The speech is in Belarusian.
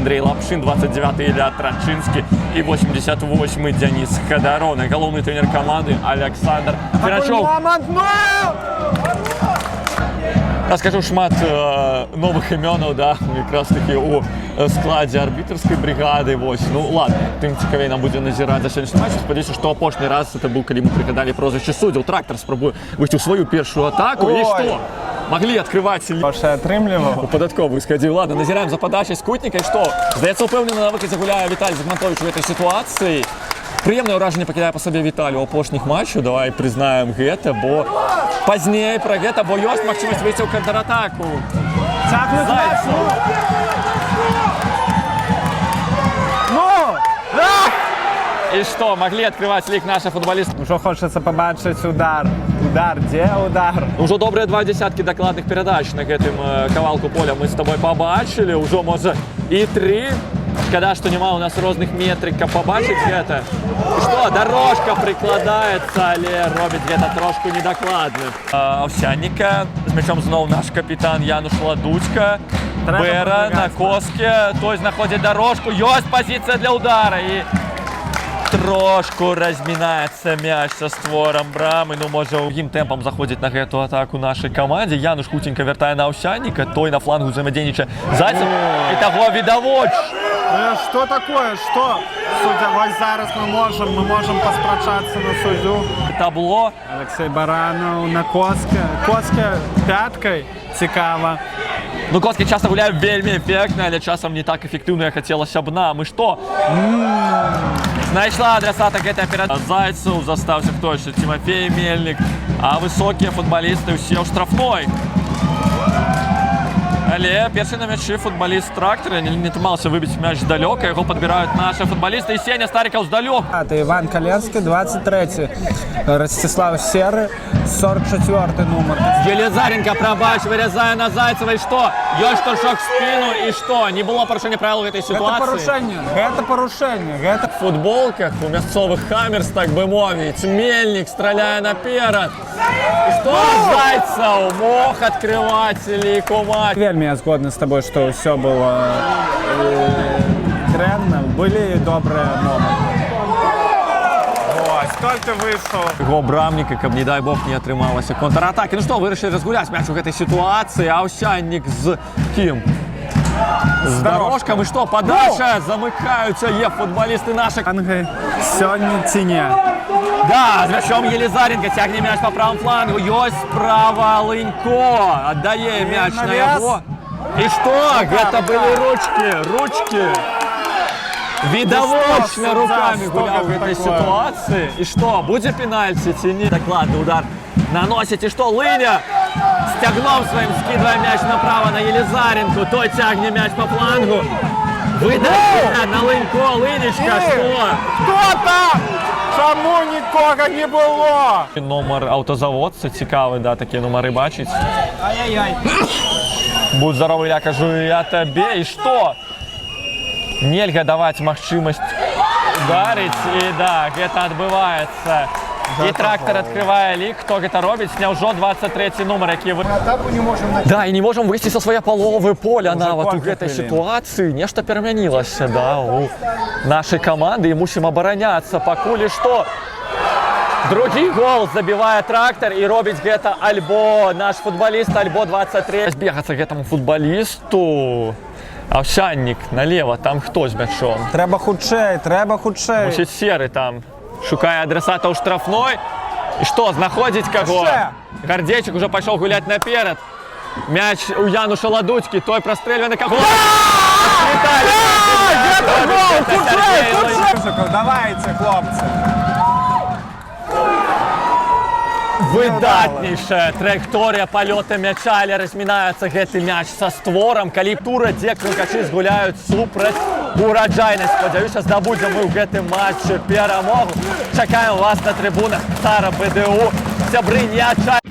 Андрей Лапшин, 29-й Илья Трачинский и 88-й Денис Ходоров. Головный тренер команды Александр Ферачев. Скажу, шмат новых имен, да, якраз таки у складзе арбітрскай бригады. Вось. Ну ладно, тым цікавей нам будзе назіраць за сённяшні матч. Спадзяюся, што апошні раз это быў, калі мы прыгадалі прозвішчы суддзяў. Трактар спрабуе выйсці ў сваю першую атаку. І што? Маглі открываць атрымліваў. Падатковую сходзіў. Ладно, назіраем за падачай скутніка. І што? Здаецца, упэўнена, на выкаце гуляе Віталій Загнатович у гэтай сітуацыі. Прыемнае ўражанне пакідае па сабе Віталій у апошніх матчаў. Давай прызнаем гэта, бо пазней пра гэта, бо ёсць магчымасць выйсці ў контратаку. Зайцаў. І што, маглі адкрываць лік нашы футбалісты? Ужо хочацца пабачыць удар. Удар, дзе удар? Ужо добрыя 2 дзесяткі дакладных перадач на гэтым кавалку поля мы з табой пабачылі. Ужо, можа, і 3. Шкада, што няма у нас розных метрик, каб пабачыць гэта. І што, дорожка прыкладаецца, але робіць гэта трошку недакладна. Аўсянніка, з мячом зноў наш капітан Януш Ладуцька. Бэра на коске, той знаходзіць дорожку. Ёсць пазіцыя для удара. І трошку размінаецца мяч са створам брамы. Ну, можа, другім тэмпам заходзіць на гэту атаку нашай камандзе. Януш хутенька вяртае на Аўсянніка, той на флангу взаимодейнічае Зайцев. І таго відавоч. Что такое? Что? Судя, вось зараз мы можем паспрачацца на суддзю. Табло. Алексей Баранов на Коске. Коске пяткой. Цікава. Ну, Коске часто гуляе вельмі эффектна, але часам не так эффектыўна, як хацелася б нам. І што? Знайшла адрасата гэтай аперацыі. Зайцев, застаўся хто яшчэ? Тимофей Мельник. А высокія футбалісты ўсе ў штрафной. Але першы на мячы футбаліст Трактора не атрымалася выбіць мяч здалёка, яго падбіраюць наши футбалісты. І Сеня Стариков здалёк. Это Иван Коленский, 23-й. Ростислав Серый, 44-й номер. Елизаренко, пробач, вырезая на Зайцева. И что? Ёсць торшок в спину. И что? Не было порушения правил в этой ситуации? Это порушение. Это в футболках у мясцовых Хаммерс, так бы мовіць. Мельник, стреляя наперед. И что? Зайцев мог открывать лику матч. Я згодны с тобой, что все было дрэнна, были добрые моменты. Ось, только вышел. Его брамника, каб, не дай бог, не атрымалася контратаки. Ну что, вырашылі разгуляць мяч у гэтай ситуации. Аўсяннік з кім? З дорожкам. И что, подача, замыкаются футболисты наши. Сёння ці не? Да, с мячом Елизаренко тягне мяч по правому флангу. Ёсць справа Лынько. Отдае мяч на его. И что? Это были ручки. Видовочно руками гулял в этой ситуации. И что? Будет пенальти, тяни. Докладный удар наносит. И что? Лыня стягном своим скидывая мяч направо на Елизаренко. Той тягне мяч по флангу. Выдает на Лынько. Лынечка, что? Кто там? Чому нікого не було? Номер автозаводца, цікавий, да, такі номери бачить. Ай-яй-яй. Будь здоровый, я кажу, я тебе. І що? Нельга давати магчимость ударить. І да, гэта адбываецца. І Трактор открывае лік. Хто гэта робіць? Няўжо 23-й номер, які вы... Да, і не можем выйсці са свае паловы поля нават у гэтай сітуацыі. Нешта перамянілася, да, у нашай каманды, і мусім абараняцца. Пакуль што другі гол забівае Трактор, і робіць гэта альбо наш футбаліст, альбо 23. Збегацца гэтаму футбалісту. Аўсяннік налево, там хто з мячом? Трэба хутчэй. Мусіць Серы там. Шукае адресата ў штрафной. І што, знаходзіць каго? Гардзейчык уже пайшоў гуляць наперад. Мяч у Януша Ладуцькі, той прастрэльвае на каго? Давайте, хлопцы. Выдатнейшая траектория полета мяча, але разминается гэты мяч со створом. Калі тура, дзе крынкачы згуляюць супраць ураджайнасць. Спадзяюся, здабудзем мы ў гэтым матчы перамогу. Чакаем вас на трыбунах Стара БДУ. Сябры, не адчайвайтеся.